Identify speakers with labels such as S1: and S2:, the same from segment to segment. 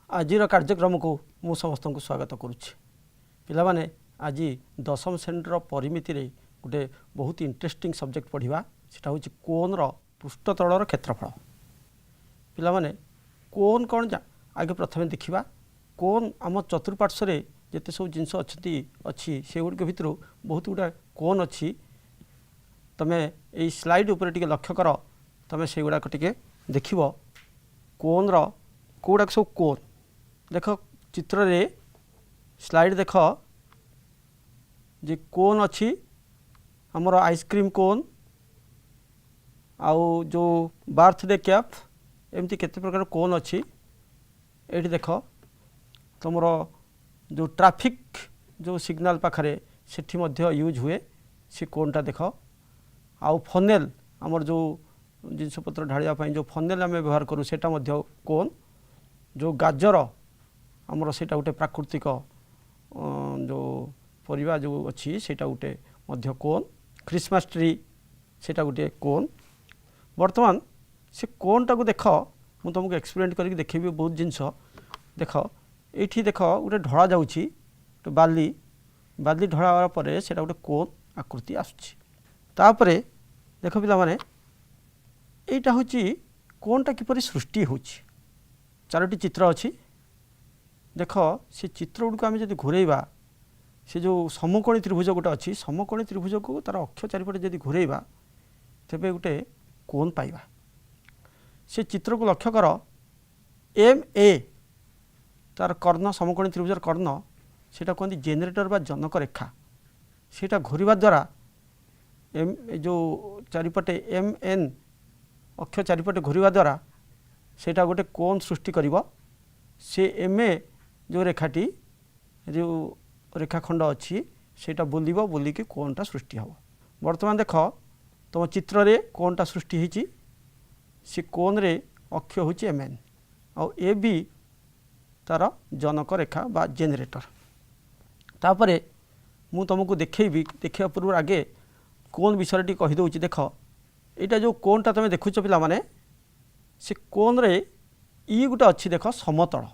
S1: आजिर कार्यक्रम को मु समस्त को स्वागत करुच्ची पिलाने आज दशम श्रेणी परिमिति रे गोटे बहुत इंटरेस्टिंग सब्जेक्ट पढ़ा सेटा हूँ कोन पृष्ठतलर क्षेत्रफल पिलाने कोन कौन आगे प्रथम देखा कोन आम चतुर्पार्श्व जिते सब जिनस अच्छी से गुड़ भितर बहुत गुड़ा कोन अच्छी तमें यही स्लाइड उपर टिके लक्ष्य कर तमें से गुड़ाक टिके देख कोन कौड़ाक सब कोन देख चित्र रे स्लाइड देख जे कोन अच्छी हमर आइसक्रीम कोन आउ जो बर्थडे कैप एमती केते प्रकार कोन अच्छी एठी देख तुमर जो ट्रैफिक जो सिग्नल पाखरे सेठी मध्य यूज हुए से कोनटा देख आउ फनेल हमर जो जिनसपत्र ढालिया जो फनेल आम व्यवहार करूँ सेटा मध्य कोन जो गाजर आमर सेटा गोटे प्राकृतिक जो परिवा जो अच्छी सेटा गोटे मध्य कोन क्रिसमस ट्री सेटा गोटे कोन वर्तमान से कोनटा को देख मु तुमको एक्सपेरिमेंट करके देखेबी बहुत जिनस देख ये देख गोटे ढला जाऊँगी तो बाली बाली ढला पर सेटा गोटे कोन आकृति आसुची देख पिला माने एटा हूँ कोनटा किपरि सृष्टि हो चारोटी चित्र अच्छी देख से चित्र गुड़क आम जब घूरेबा से जो समकोणी त्रिभुज गोटे अच्छी समकोणी त्रिभुज को तार अक्ष चारिपटे जब घूरेबा तेबे गोटे कोन पाइबा से चित्र को लक्ष्य कर एम ए तार कर्ण समकोणी त्रिभुजर कर्ण सेटा कहते जेनेरेटर बा जनक रेखा सेटा घूरवा द्वारा एम जो चारिपटे एम एन अक्ष चारिपटे घूरवा द्वारा सेटा गोटे कोन सृष्टि करिवो से एम ए जो रेखाटी जो रेखाखंड अच्छी सेटा बुलिबो बुलिकी कोनटा सृष्टि हम वर्तमान देख तुम चित्र रे कोनटा सृष्टि होती से कोन रे अक्ष हूँ एम एन आउ ए बी तार जनक रेखा बा जेनेरेटर तापरे मु तुमको देखेबी देखा पूर्व आगे कोन विषय टी कहीदे देख यहाँ जो कोनटा तुम देखुच पिला माने से कोन रे ई गोटे अच्छी देख समतल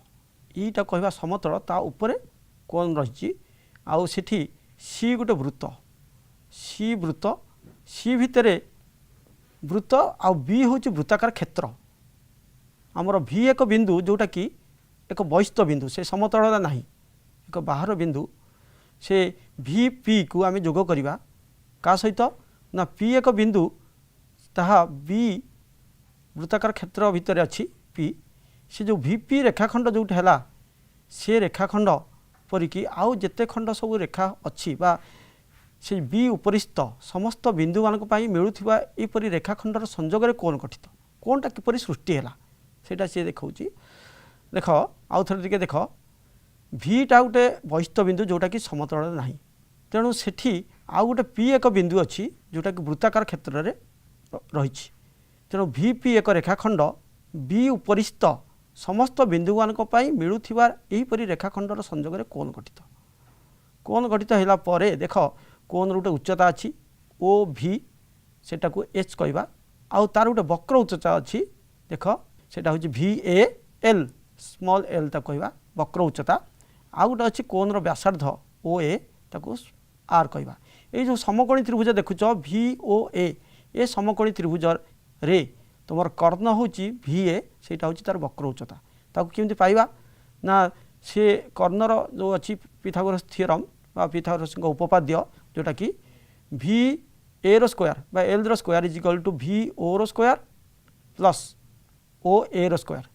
S1: ईटा कहवा समतल ता उपरे कोन रही आउ सेठी सी गोटे वृत्त सी भितरे वृत्त आउ बी हूँ वृत्ताकार क्षेत्र आमर भी एक बिंदु जोटा कि एक बहिस्थ बिंदु से समतल ना एक बाहर बिंदु से भी पी को आम जोग करवा का सहित ना पी एक बिंदु ताहा बी वृत्ताकार क्षेत्र भितर अच्छी पी से जो वीपी रेखाखंड जोटे है से रेखाखंड परिकी आउ जेते खंड सब रेखा अच्छी बा से बी उपरिस्थ समस्त बिंदु मानक पई मिलुथिबा एपरि रेखाखंडर संजोग रे कोन गठित कोनटा किपरि सृष्टि हैला सेटा से देखौची देख आउ थरे टिके देख भीटा गोटे बहिस्थ बिंदु जोटा कि समतल नाही तेणु सेठी आउ गोटे पी एक बिंदु अच्छी जोटा कि वृत्ताकार क्षेत्र रे रहिछि तेणु वीपी एक रेखाखंड बी उपरिस्थ समस्त बिंदु मानक पई मिलुथिबा एहीपरि रेखाखंडर संजोग रे कोन गठित हैला परे देख कोन गोटे उच्चता अच्छी ओ भी सेटा को एच कहवा आउ तार गोटे वक्र उच्चता अच्छी देख सेटा हूँ भी ए एल स्मॉल एल ता कहवा वक्र उच्चता आउ गोटे अच्छी कोन रो व्यासार्ध ओ ए ताको आर कहवा ये जो समकोणी त्रिभुज देखुच भी ओ ए समकोणी त्रिभुज रे तुम कर्ण हूँ भी ए सेटा हूँ तार वक्र उच्चता ताको केमती पाइबा ना से कर्णर जो अच्छी पिथागोरस थ्योरम बा पिथागोरस उपपाद्य जोटा कि भी ए रो स्क्वायर बा एल रो square is equal to B O रो स्क्वायर प्लस ओ ए रो स्क्वायर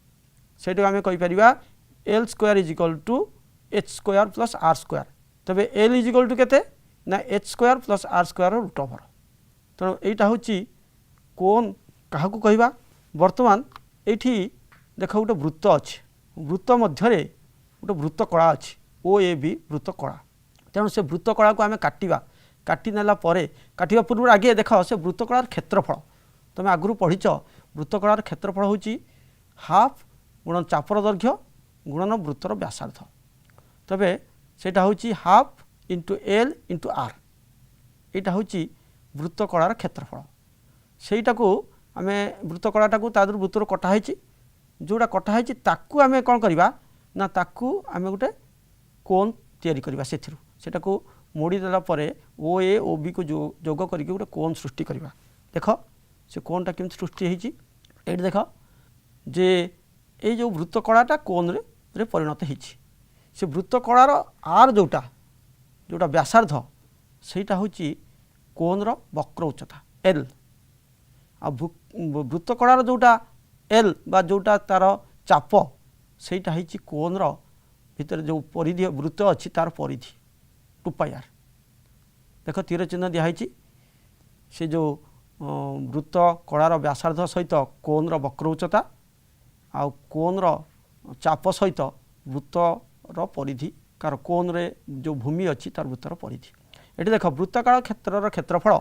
S1: सेटा आम कहीपर L square is equal to H square plus R square तबे एल इज इक्वल टू केते ना H square plus R square root over तेणु यहाँ हूँ कोन क्या कहवा वर्तमान ये देख गोटे वृत्त अच्छे वृत्त मध्य गोटे वृत्त कला अच्छी ओ ए बी वृत्त कला तेणु से वृत्त कला को आम काटी नेला काटिबा पूर्व आगे देख से वृत्त कलार क्षेत्रफल तुम आगु पढ़ीच वृत्त कलार क्षेत्रफल हूँ हाफ गुणन चापर दैर्घ्य गुणन वृत्तर व्यासार्ध तबे सेटा हूँ half into L into R यहाँ हूँ वृत्त कलार क्षेत्रफल सेटा को आम वृत्त कलाटा को तादर वृत्तर कटाई जोड़ा कटाई ताकू आम कौन करवा ना ताकू आम गोटे कोन तैयारी करवा सेटा को मोड़ी देला परे ओ ए ओ बी को जोग करके गोटे कोन सृष्टि करवा। देख से कोनटा केमती सृष्टि होती ये देख जे ये जो वृत्तकलाटा कोन रे परिणत होती से वृत्तकलार आर जोटा जोटा व्यासार्ध सेटा हूँ कोन वक्र उच्चता एल आ वृत्तकलार जोटा एल बा जोटा तार चाप सेटा होती कोन भितर जो परिधि वृत्त अच्छी तार परिधि 2πr। देख तीर चिन्ह दिखाई से जो वृत्त कलार व्यासार्ध सहित कोन वक्र उच्चता आ कोन चाप सहित वृत्तर परिधि कार कोन रे जो भूमि अच्छी तार वृत्तर परिधि। ये देख वृत्तकाल क्षेत्र क्षेत्रफल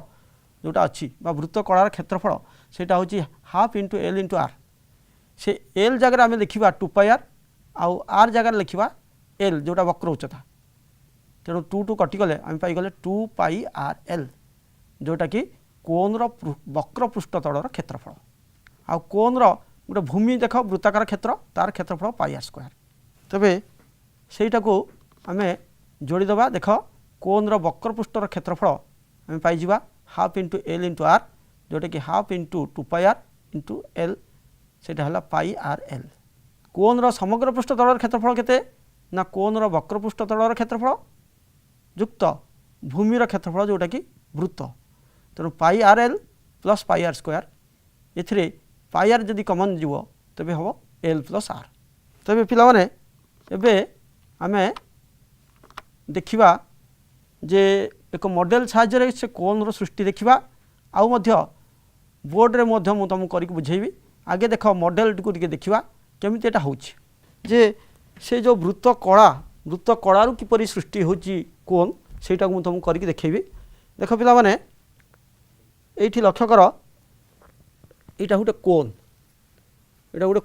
S1: जोटा अच्छी वृत्त कलार क्षेत्रफल सेटा हूँ half into L into R से एल जगह आम लिखा 2πr आउ आर जगह लिखा एल जोटा वक्र उच्चता तेणु 2 टू कटिगले आम पाईगले 2πrl जोटा कि कोन वक्र पृष्ठतलर क्षेत्रफल आ कोन गोटे भूमि देख वृत्ताकार क्षेत्र तार क्षेत्रफल πr²। तबे सेटा को आम जोड़ीदबा देख कोन वक्र पृष्ठर क्षेत्रफल आम पाइबा half into L into R जोटा कि half into 2πr into L सेटा है πrl। कोन समग्र पृष्ठतलर क्षेत्रफल केते ना कोन वक्र पृष्ठतलर क्षेत्रफल युक्त भूमिर क्षेत्रफल जोटा कि वृत्त तेणु πrl प्लस πr² एथिरे πr जदि कमन जीव तेबे हम l प्लस r। तेबे पिला माने एबे आमे देखिबा जे एक मॉडल साहाय्य से कोन सृष्टि देखिबा आउ मध्य बोर्ड रे मध्य मु तुमको करिक बुझेबी। आगे देख मॉडल को देखिबा केमिति एटा होछि जे से जो वृत्त कलारू किपरि सृष्टि होछि कोन सेटा को तुमको करिक देखैबी। देख पिला माने एठी लक्ष्य कर एटा गोटे कोन एटा गोटे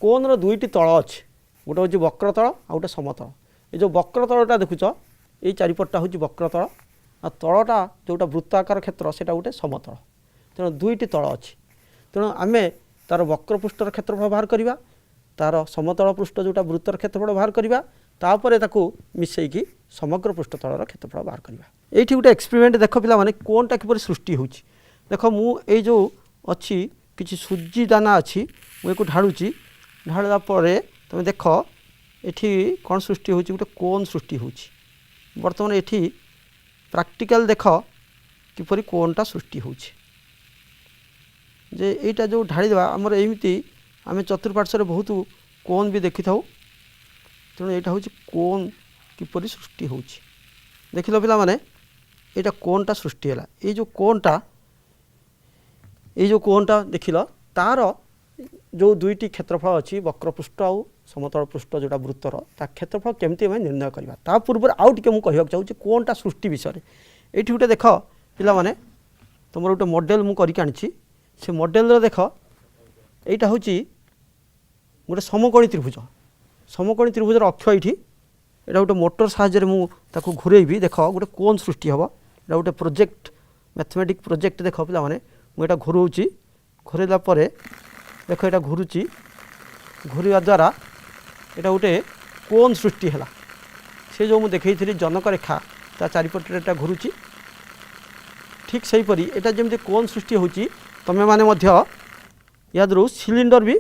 S1: कोन रो दुईटी तल अछि गोटे होछि वक्रतल आ गोटे समतल। ये जो वक्रतलटा देखुछ ये चारिपटा हूँ वक्रतल आ तलटा जोटा वृत्ताकार क्षेत्र सेटा गोटे समतल तेणु दुईटी तल अच्छी तेणु आम तार वक्र पृष्ठर क्षेत्रफल बाहर करवा तार समतल पृष्ठ जोटा वृत्तर क्षेत्रफल बाहर करवा तापर ताकू मिसेकी समग्र पृष्ठतलर क्षेत्रफल बाहर करवा। ये गोटे एक्सपेरिमेंट देख पिला माने कोनटा किपरि सृष्टि होछि देख मु ए जो अच्छी किछि सूजी दाना अच्छी मुझे ढाड़ुची ढाड़ा तुम देख एठी कौन सृष्टि होछि गोटे कोन सृष्टि होछि। बर्तमान एठी प्रैक्टिकल देख किपरि कोनटा सृष्टि होछि जे एटा जो ढाड़ी देवा आमर एमती आम चतुर्पार्श्व बहुत कोन भी देखि थाउ तेणु यहाँ हूँ कोन किपरि सृष्टि होछि। देखिल पिला माने एटा कोनटा सृष्टि है ये जो कोनटा देखिल तार जो दुईटी क्षेत्रफल अच्छी वक्रपृष्ठ आउ समतल पृष्ठ जोटा वृत्तर ता क्षेत्रफल केमती आम निर्णय करवा ता पूर्व आउ टे मुझे कहवाक चाहूँगी कोनटा सृष्टि विषय ये गोटे देख पिला माने तुम गोटे मॉडल मुझे आनी से मॉडल देख यहाँ हूँ गोटे समकोणी त्रिभुजर अक्ष ये यहाँ गोटे मोटर साहाय्य मुझे घूरेबी देख गोटे कोन सृष्टि हम यहाँ गोटे प्रोजेक्ट मैथमेटिक प्रोजेक्ट देख पिला माने मुझे घूरोची घूरेला देख यहाँ घूरुची घूरवा द्वारा यहाँ गोटे कोन सृष्टि है से जो मुझे देखी जनक रेखा ता चारिपटे यहाँ घूरुची ठीक सेहीपरि यहाँ जमी कोन सृष्टि होची तमें माने मध्य यादू सिलिंडर भी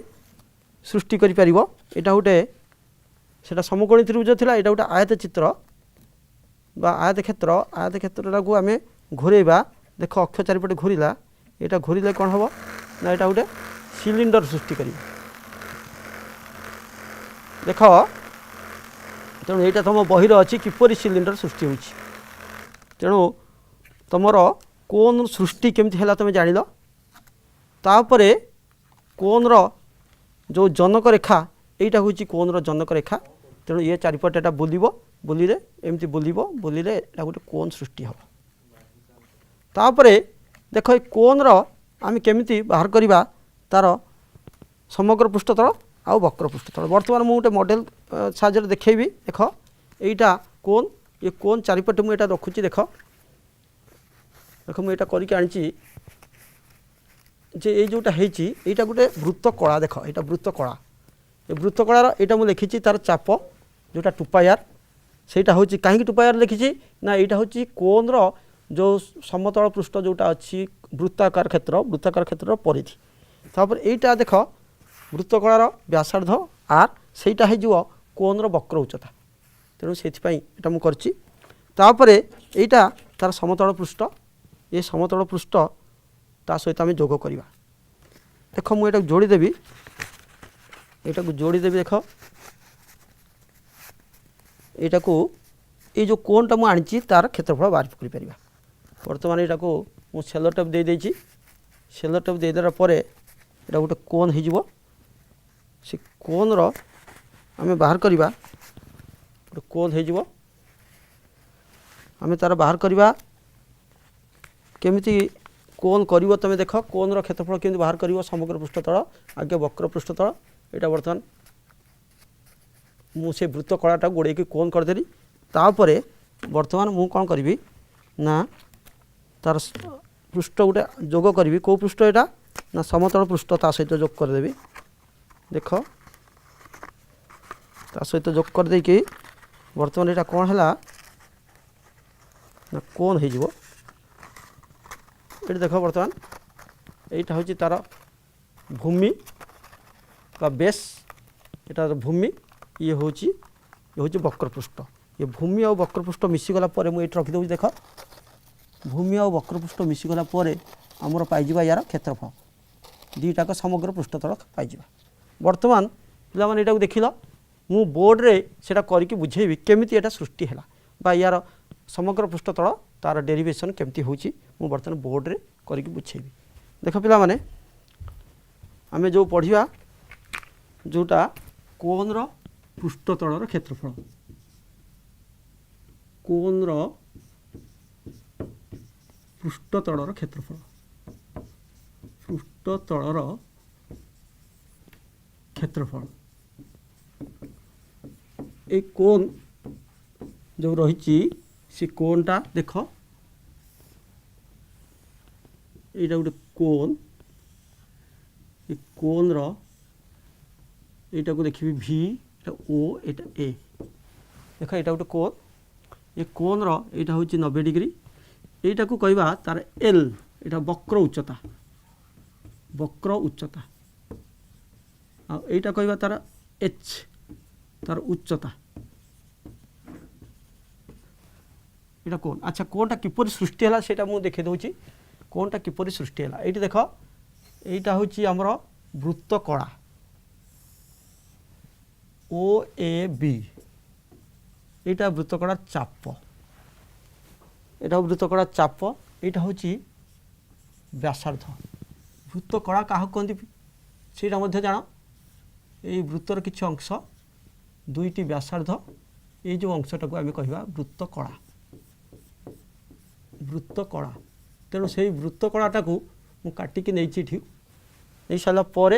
S1: सृष्टि करि परिबो। यहाँ गोटे सेटा समकोणी त्रिभुज थिला यहाँ गोटे आयत चित्र बा आयत क्षेत्र को आम घूरेबा देख अक्ष चारिपटे घूरला यहाँ घूरिले कौन हम ना यहाँ गोटे सिलिंडर सृष्टि करी देख तेणु यहाँ तुम बहिर अच्छी किपरि सिलिंडर सृष्टि होछि तेणु तुमर कोन सृष्टि केमती है तुम जान तापरे कोन जो जनक रेखा यहाँ हूँ कोन जनक रेखा तेणु ये चारिपटे यहाँ बुलिले एमती बुलिले यहाँ गोटे कोन सृष्टि हम तापरे देख कोन आम केमिति बाहर करवा तार समग्र पृष्ठतल आउ वक्र पृष्ठतल। बर्तमान मुझे गोटे मॉडल साहाय्य देखेबी देख यहाँ कोन ये कोन चारिपटे मुझे रखुची देख मुझे करके आनी जे ये जोटा यहाँ गोटे वृत्त कला देख यहाँ वृत्त कला ए वृत्तकलार यहाँ मुझे लिखी तार चाप जोटा 2 पाई r सेटा हूँ कहीं 2 पाई r लिखी ना यहाँ हूँ कोन जो समतल पृष्ठ जोटा अच्छी वृत्ताकार क्षेत्र परिधि तापर यहाँ देख वृत्तकलार व्यासार्ध r सेटा हो कोन वक्र उच्चता तेणु से मुझे यहाँ तार समतल पृष्ठ ये समतल पृष्ठ ता सहित आम जोग करवा देख मुझे जोड़ीदेवी यहाँ जोड़ीदेवी देख यहाँ को ये जो कोनटा मुझे आनी तार क्षेत्रफल बाहर कर बर्तमान यहाँ को मुझे सेलो टेप दे देछि सेलो टेप दे देला परे यहाँ गोटे कोन हो से कोन रो आम बाहर करवा गोटे कोन हो आम तार बाहर करवा केमिति कोन करिवो तमे देख कोन रो क्षेत्रफल केमिति बाहर करिवो समग्र पृष्ठतल आगे वक्र पृष्ठतल यहाँ बर्तमान मुझे वृत्त कलाटा गोड़े की कोन करदेली तापरे बर्तमान मु कौन करी ना तार पृष्ठ गोटे जोग करी कौ पृष्ठ यहाँ ना समतल पृष्ठ ता सहित जोग करदेवी देख ता सहित जोग करदे कि बर्तमान यहाँ कौन है ना कोन हो ये देख बर्तमान यहाँ हूँ तार भूमि का बेस यहाँ भूमि ये हूँ वक्रपृष्ठ ये भूमि और वक्रपृष्ठ मिसीगला मुझे रखिदेवी देख भूमि और वक्रपृष्ठ मिसीगला आमर पाइबा यार क्षेत्रफल दुईटाक समग्र पृष्ठतल पाइबा बर्तमान पे यहाँ देख मु बोर्ड रे सेटा करके बुझेबी केमिति एटा सृष्टि है बा यार समग्र पृष्ठतल तार डेरिवेशन केमती होची मु बर्तमान बोर्ड रे करके बुझेबी देख पिला माने आमे जो पढ़िया जोटा कोन रो पृष्ठतलर क्षेत्रफल कोन रो पृष्ठतलर क्षेत्रफल पृष्ठतलर क्षेत्रफल ए कोन जो रही से कोनटा देख यहाँ गोटे कोन ये कोन रो यहाँ को देखिए भी ओ एटा ए देख यहाँ गोटे कोन ये कोन रो यहाँ हूँ 90 डिग्री यहाँ को कहवा तार एल यहाँ वक्र उच्चता आईटा कहवा तार एच तार उच्चता यहाँ कोन अच्छा कोनटा किपर सृष्टि है सेटा मुझे देखे दूसरी कोनटा किपर सृष्टि है ये देख यहाँ हूँ आमर वृत्त कला ओ ए बी यहाँ वृत्त कला चाप यहाँ वृत्त कला चाप यहाँ हूँ व्यासार्ध वृत्त कला क्या कहते से जान ये वृत्तर किसी अंश दुईटी व्यासार्ध ये जो अंशटा को आम कह वृत्त कला तेणु से वृत्त कलाटा को मु काटिकी नहीं सारापर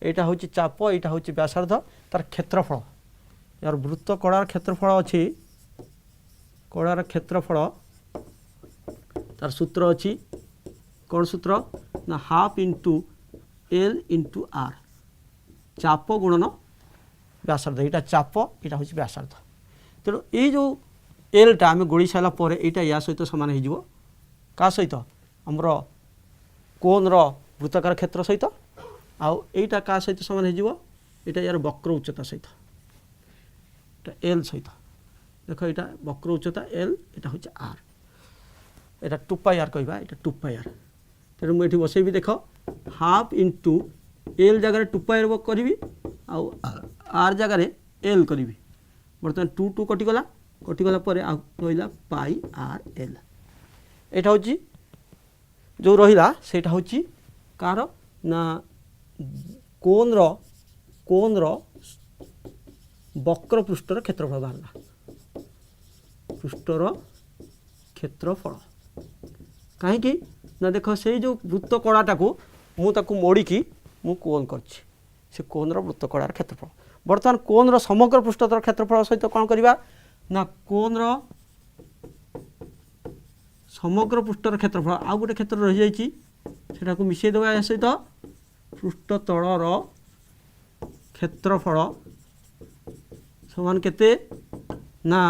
S1: यहाँ हूँ चाप यहाँ हूँ व्यासार्ध तार क्षेत्रफल यार वृत्त कलार क्षेत्रफल अच्छी कलार क्षेत्रफल तार सूत्र अच्छी कौन सूत्र ना half into L into R चाप गुणन व्यासार्ध यहाँ चाप यहाँ हूँ व्यासार्ध तेणु ये जो एलटा आम गोड़ी सारापर यहाँ या सहित सामान हो क्या सहित आमर कोन रो वृत्ताकार क्षेत्र सहित आउ एटा क्या सहित सामान हो यार वक्र उच्चता सहित एल सहित देख यहाँ वक्र उच्चता एल यहाँ हूँ आर यहाँ 2 पाई आर कहवा यहाँ 2 पाई आर तेणु मुझे बसैबी देख हाफ इंटू एल जगह 2 पाई आर करी आउ आर जगह एल करी बर्तमान 2 2 कटिगला रहा पाई आर एल यहाँ हूँ जो रहा से हूँ कार ना कोन रो वक्र पृष्ठर क्षेत्रफल बाहर पृष्ठर क्षेत्रफल कहीं ना देख से जो वृत्त कलाटा को मुझे मोड़िकी मु कोन करछि से कोन रो वृत्त कलार क्षेत्रफल बर्तमान कोन रो समग्र पृष्ठतर क्षेत्रफल सहित कौन करवा ना कोन रो समग्र पृष्ठर क्षेत्रफल आउ गोटे क्षेत्र रही जाइए मिसई देवा या सहित पृष्ठतलर क्षेत्रफल समान केते ना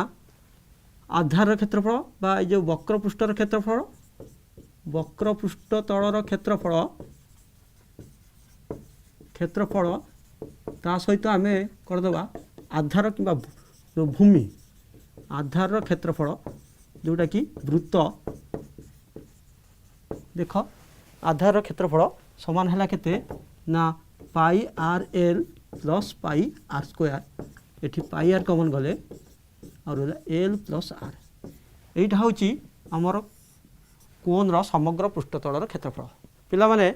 S1: आधार क्षेत्रफल बा जो वक्रपृष्ठर क्षेत्रफल वक्रपृष्ठ तलर क्षेत्रफल क्षेत्रफल ता सहित आम करदे आधार कि भूमि आधार क्षेत्रफल जोटा कि वृत्त देख आधार क्षेत्रफल समान है केते ना pi R L plus pi R square एठी पाई आर कमन गले और एल प्लस आर यहीटा हूँ आमर कोन समग्र पृष्ठतलर क्षेत्रफल पिला माने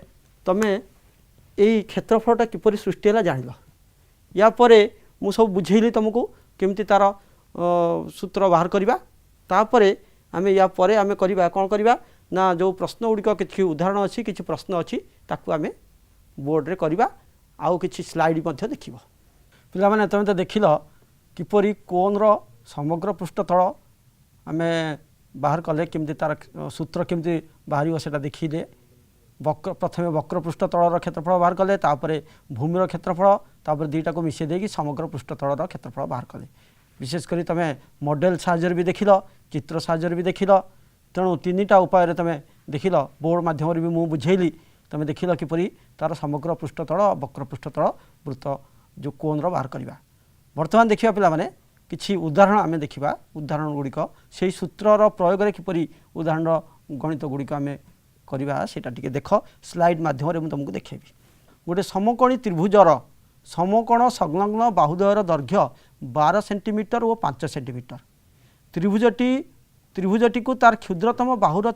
S1: तमे यही क्षेत्रफलटा किपरि सृष्टि है जान या परे मु सब बुझेली तुमको केमती तार सूत्र बाहर करवा तापरे आमे या परे आमे करवा कौन करवा ना जो प्रश्न गुड़िक किसी उदाहरण अच्छी किसी प्रश्न अच्छी ताकू आमे बोर्ड रे करवा आउ किसी स्लाइड मध्य देखिबो पिला माने तमे तो देखिल किपरि कोन समग्र पृष्ठतल आमे बाहर कले केमती तार सूत्र केमती बाहर सेटा देखिले वक्र प्रथमे वक्र पृष्ठतलर क्षेत्रफल बाहर कले तापरे भूमिर क्षेत्रफल तापर दुईटा को मिसे देकी समग्र पृष्ठतलर क्षेत्रफल बाहर कले विशेषकर तुम मॉडल साहाय्य भी देखिल चित्र साहाय्य भी देखिल तेणु तीनटा उपाय तुम देखिल बोर्ड माध्यम भी मुझे बुझेली तुम देखिल किपरि तार समग्र पृष्ठतल वक्र पृष्ठतल वृत्त जो कोन बाहर करवा बर्तमान देखा पे किसी उदाहरण आम देखा उदाहरण गुड़िक से सूत्रर प्रयोग किपरि उदाहरण गणित गुड़िक आम करवा सेटा टिके देख स्लाइड माध्यम मुझे तुमको देखेबी गोटे समकोणी त्रिभुजर समकोण संलग्न बाहुद्वयर दैर्घ्य 12 सेंटीमीटर और 5 सेंटीमीटर त्रिभुजटी को तार क्षुद्रतम बाहुर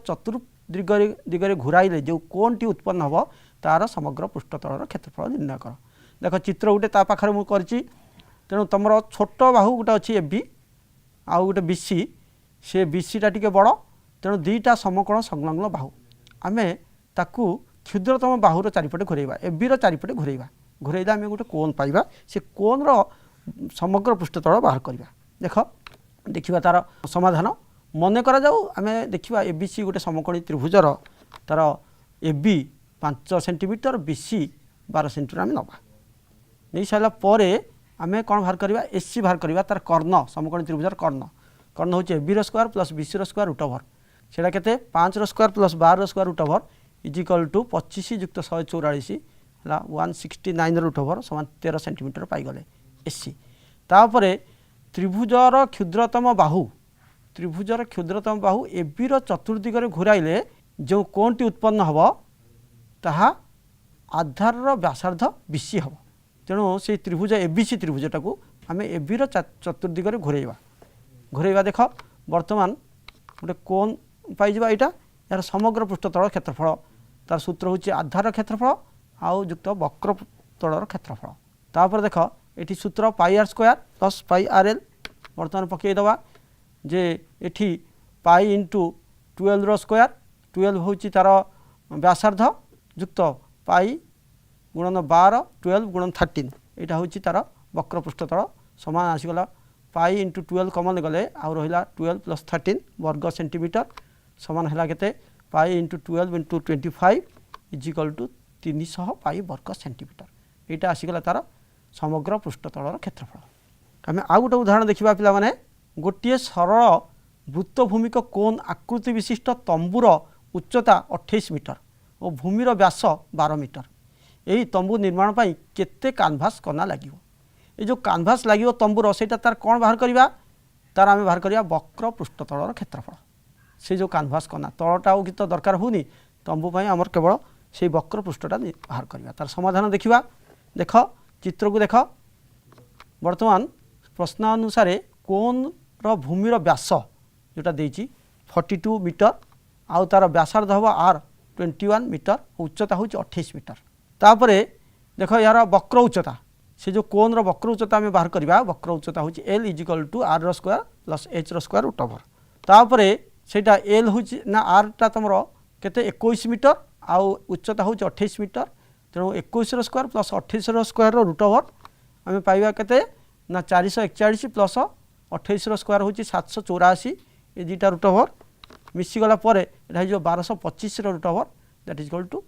S1: दिगरे घुराइले जो कोणटी उत्पन्न हम तार समग्र पृष्ठतलर क्षेत्रफल निर्णय कर देख चित्र गोटे ता पाखरे मु करछि तेणु तुम छोट बाहु गोटे अच्छी एबी आउ गोटे बीसी से बीसीटा टिके बड़ तेणु दुईटा समकोण संलग्न बाहु आमे ताकू क्षुद्रतम बाहुर चारिपटे घुरेबा एबीर चारिपटे घुरेबा घुरेला आम गोटे कोन पाइबा से कोन समग्र पृष्ठतल बाहर करवा देख देखा तार समाधान मन करा जाऊ आम देखा एबीसी गोटे समकोणी त्रिभुजर तार एबी 5 सेंटीमीटर बीसी 12 सेंटीमीटर आम नवा नहीं सारा पर आम कौन बाहर करवा एससी बाहर करवा तार कर्ण समकोणी त्रिभुजर कर्ण हूँ AB square plus BC square root over सेटा केते 5 square plus 12 square root over is equal to 25 युक्त 144 है 169 रूट ओवर समान 13 सेंटीमीटर पाईगले एससी तापर त्रिभुजर क्षुद्रतम बाहु एबीर चतुर्दिगरे घुराइले जो कोणटी उत्पन्न हम ताहा आधार व्यासार्ध बीसी हम तेणु से त्रिभुज एबीसी त्रिभुजटा को आम एबीर चतुर्दिगरे घुरेवा देख बर्तमान गोटे कोण पाइबा यहाँ यार समग्र पृष्ठतल क्षेत्रफल तार सूत्र हूँ आधार क्षेत्रफल आउ युक्त वक्र तलर क्षेत्रफल तापर देख ये सूत्र pi R square plus pi R L बर्तमान पकईदे जे एठी पाई इंटू 12 स्क्वायर 12 हूँ तार व्यासार्ध युक्त पाई गुणन 12 12 गुणन 13 यहाँ हूँ तार वक्र पृष्ठतल समान आसीगला पाई इंटू 12 कमन गले आउ रहा 12 प्लस 13 वर्ग सेंटीमीटर समान है केते pi into 12 into 25 is equal to 300 pi वर्ग सेंटीमीटर यहाँ आसीगला तार समग्र पृष्ठतलर क्षेत्रफल आम आउ गोटे उदाहरण देखा पिला माने गोटे सरल वृत्तभूमिक कोण आकृति विशिष्ट तंबूर उच्चता 28 मीटर और भूमिर व्यास 12 मीटर यही तंबू निर्माण पर केते कानभास कना लगे ये जो कानभास लगे तंबूर से तार कौन बाहर करवा तार आम बाहर करवा वक्र पृष्ठतलर क्षेत्रफल से जो कानभास कना तलटा कि तो दरकार होनी तंबू आमर केवल से वक्र पृष्ठटा बाहर करवा तार समाधान देखा देख चित्र को देख बर्तमान प्रश्नानुसार कोण भूमिर व्यास जोटा देछि 42 मीटर आउ तार व्यासार्ध हम आर 21 मीटर उच्चता हूँ 28 मीटर तापर देख यार वक्र उच्चता से जो कोण वक्र उच्चता आम बाहर करवा वक्र उच्चता हूँ L is equal to R square plus H square root over तापर सेटा एल हूँ ना आरटा तुम केते 21 मीटर आउ उच्चता हूँ 28 मीटर तेणु 21 square plus 28 square root over आम पाइबा केते ना 441 प्लस 28 स्क्वायर हूँ 784 ये दुईटा रूट ओवर मिसीगला 1225 root over that is equal to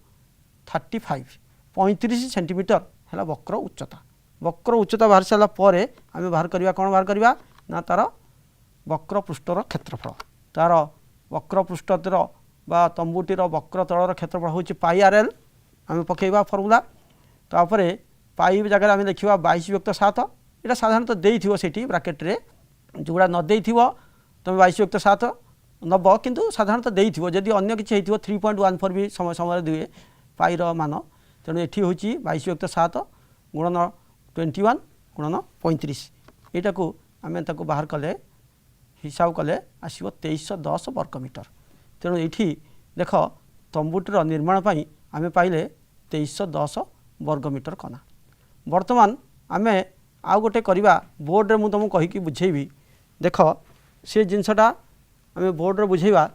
S1: 35 35 centimetre है वक्र उच्चता वक्र उच्चता बाहर सारा पर आम बाहर करवा कौन बाहर करवा ना तार वक्र पृष्ठर क्षेत्रफल तार वक्र पृष्ठर बा तंबुटीर वक्र तलर क्षेत्रफल हूँ पाई आर एल आम पकेबा फर्मुला तापर पाई जगह आम लिखा 22/7 यहाँ साधारणतः देइथिबो सेठी ब्राकेट्रे जोड़ा न देइथिबो तुम 22/7 नब किंतु साधारणतः देइथिबो जदि अन्य किछि हेतिबो 3.14 भी समय समय दुए पाईर मान तेणु एठी होची 22/7 गुणन 21 गुणन 35 यहाँ को आम ताको बाहर कले हिसाब कले आसो 2310 वर्गमीटर तेणु ये देख तंबुटीर निर्माण पर आम पाइले 2310 वर्गमीटर कना। बर्तमान आम आउ गोटे करवा बोर्ड रे मु तुमको कहीकि बुझेबी देख से जिनसटा आम बोर्ड रे बुझेबा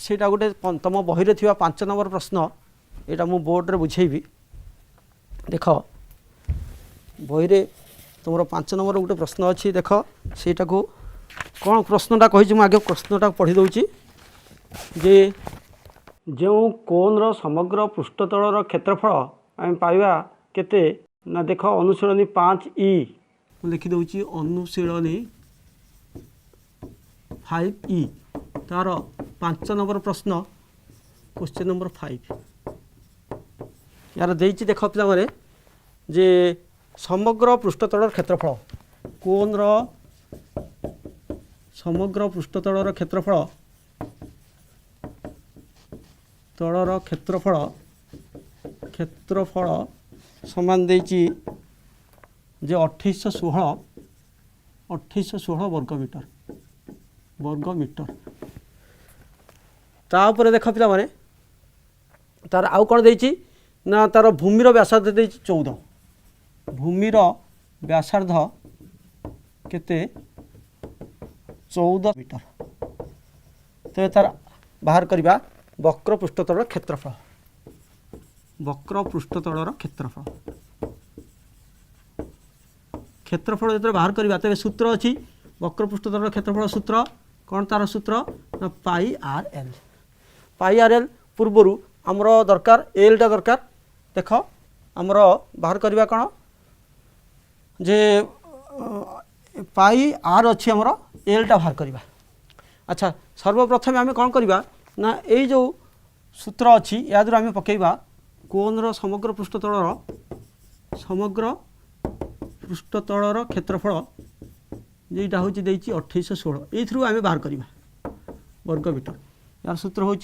S1: सेटा गोटे तुम बही रे थिबा 5 नंबर प्रश्न यहाँ मु बोर्ड रे बुझेबी देख बही रे तुम 5 नंबर गोटे प्रश्न अच्छी देख सेटा को कौन प्रश्नटा कही आगे प्रश्नटा पढ़ी दूची जे जो कोन समग्र पृष्ठतलर क्षेत्रफल आम पाइबा केते ना देख अनुशीलनी 5E लिखि दूची अनुशीलनी 5E तार 5 नंबर प्रश्न क्वेश्चन नंबर 5 यार देइची देख पिला माने जे समग्र पृष्ठतलर क्षेत्रफल कोन समग्र पृष्ठतलर क्षेत्रफल तलर क्षेत्रफल समान देइची जे 2816 वर्गमीटर तापर देख पिला माने तार आउ कौन देइची ना तार भूमिर व्यासार्ध देइची 14 भूमिर व्यासार्ध केते 14 मीटर तेज तार बाहर करवा वक्र पृष्ठतलर क्षेत्रफल क्षेत्रफल जो बाहर करवा तेज सूत्र अच्छी वक्र पृष्ठतलर क्षेत्रफल सूत्र कौन तार सूत्र ना पाई आर एल पूर्वर आमर दरकार एलटा दरकार देख आमर बाहर करवा कौन जे पाई आर अच्छी आमर एलटा बाहर करवा। अच्छा सर्वप्रथम आम कौन करवा ना यही जो सूत्र अच्छी या द्वारा आम पकेबा कोन समग्र पृष्ठतलर क्षेत्रफल जेटा हूँ 2816 ये आम बाहर करवा वर्गमीटर यार सूत्र हूँ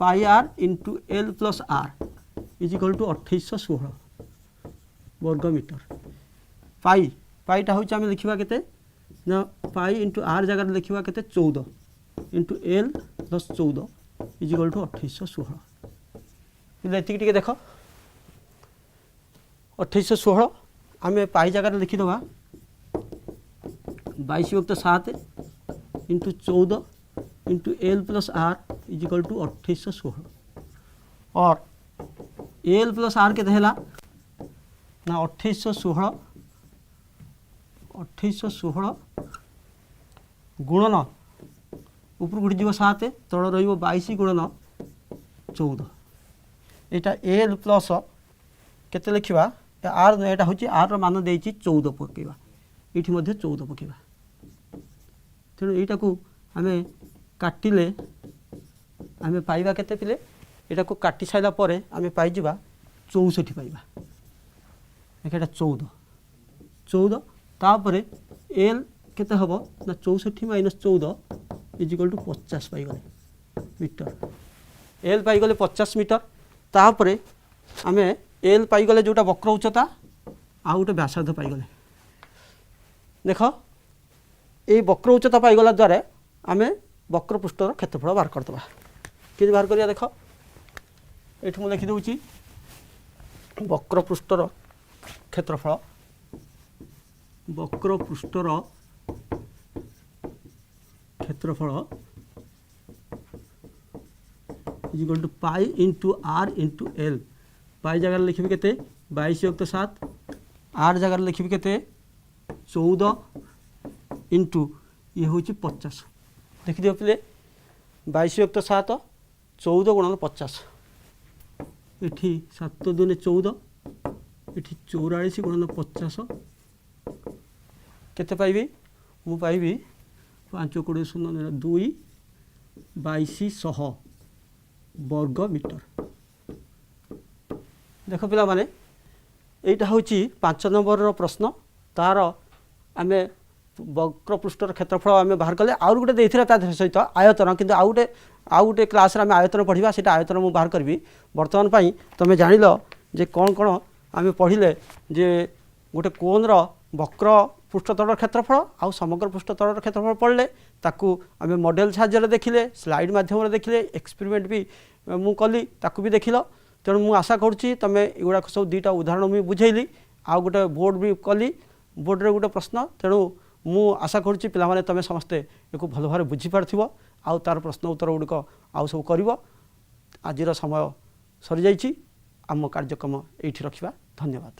S1: pi R into L plus R is equal to 2816 वर्गमीटर पाईटा हूँ आम लिखा के ना पाई इंटू आर जगह लिखा के 14 into L plus 14 is equal to 2816 ये देख 2816 आम पाई जगह लिखिदबा 22/7 into 14 into L plus R is equal to 2816 और एल प्लस आर के ना 2816 गुणन ऊपर गुड़ी जीव 7 तल रही 22 × 14 यहाँ एल प्लस केते लिखा आर यहाँ हूँ आर मान दे 14 पकेबा ये 14 पकेबा तेणु यहाँ को आम काटिले आम पाइबा केते पिले यहाँ को काटी सारा पर आम पाइबा 64 पाइबा देखा 14 तापर एल केते हम ना 64 माइनस 14 इज इक्वल टू 50 पाइगले मीटर एल पाइगले 50 मीटर तापर आम एल पाइगले जोटा वक्र उच्चता आ गोटे व्यासार्ध पाइगले देख ये वक्र उच्चता पाइगला द्वारा आम वक्र पृष्ठर क्षेत्रफल बाहर करदे कि बाहर करिया देख ये मुझे लिखिदे वक्र पृष्ठर क्षेत्रफल is equal to pi into R into L pi जगह लिखी के 22/7 आर जगह लिखी के 14 इंटू ये हूँ 50 देखिदिव पे 22/7 14 × 50 ये 7 × 2 = 14 ये 44 गुणन 50 केते पाइबी मु पाइबी 5 कोड़े 0 2 2200 वर्ग मीटर। देख पिला माने एटा होची 5 नंबर प्रश्न तार आम वक्र पृष्ठर क्षेत्रफल आम बाहर कले आउ गोटे देथिला ता सहित आयतन किंतु आउ गोटे क्लास रे आम आयतन पढ़िबा सेटा आयतन मु बाहर करबी। वर्तमान पई तमे जानिलो जे कोन कोन आम पढ़िले जे गोटे कोन रो वक्र पृष्ठतल क्षेत्रफल आउ समग्र पृष्ठतल क्षेत्रफल पढ़ले ताकू आम मॉडल साहाय्य देखिले स्लाइड माध्यम देखिले एक्सपेरिमेंट भी मु कली ताकू भी देखिल। तेणु मु आशा करुच्ची तुम एगुड़ा सब दुईटा उदाहरण मुझे बुझेली आउ गोटे बोर्ड भी कली बोर्ड रे गोटे प्रश्न। तेणु मु आशा करुच्ची पिला माने तुम समस्ते एक भल भाव बुझीपार आउ तार प्रश्न उत्तर गुड़िक आउ सब कर। आज समय सरी जाइए आम कार्यक्रम ये रखा। धन्यवाद।